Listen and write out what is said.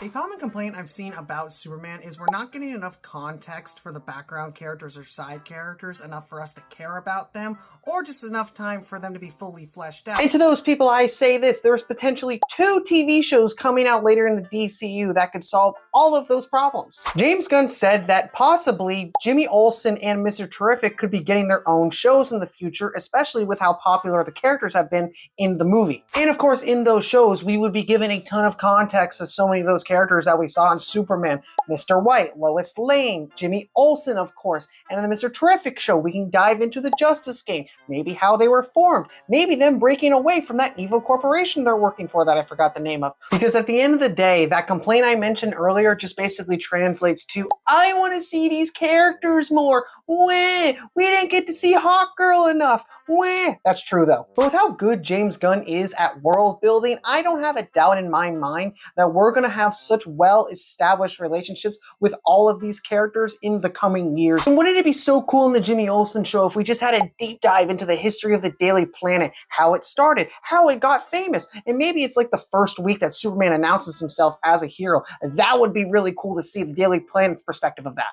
A common complaint I've seen about Superman is we're not getting enough context for the background characters or side characters, enough for us to care about them, or just enough time for them to be fully fleshed out. And to those people, I say this, there's potentially 2 TV shows coming out later in the DCU that could solve all of those problems. James Gunn said that possibly Jimmy Olsen and Mr. Terrific could be getting their own shows in the future, especially with how popular the characters have been in the movie. And of course, in those shows, we would be given a ton of context to so many of those characters that we saw in Superman, Mr. White, Lois Lane, Jimmy Olsen, of course, and in the Mr. Terrific show, we can dive into the Justice Game, maybe how they were formed, maybe them breaking away from that evil corporation they're working for that I forgot the name of. Because at the end of the day, that complaint I mentioned earlier just basically translates to, I want to see these characters more. Wah, we didn't get to see Hawkgirl enough. Wah. That's true though. But with how good James Gunn is at world building, I don't have a doubt in my mind that we're going to have such well-established relationships with all of these characters in the coming years. And wouldn't it be so cool in the Jimmy Olsen show if we just had a deep dive into the history of the Daily Planet, how it started, how it got famous, and maybe it's like the first week that Superman announces himself as a hero. That would be really cool to see the Daily Planet's perspective of that.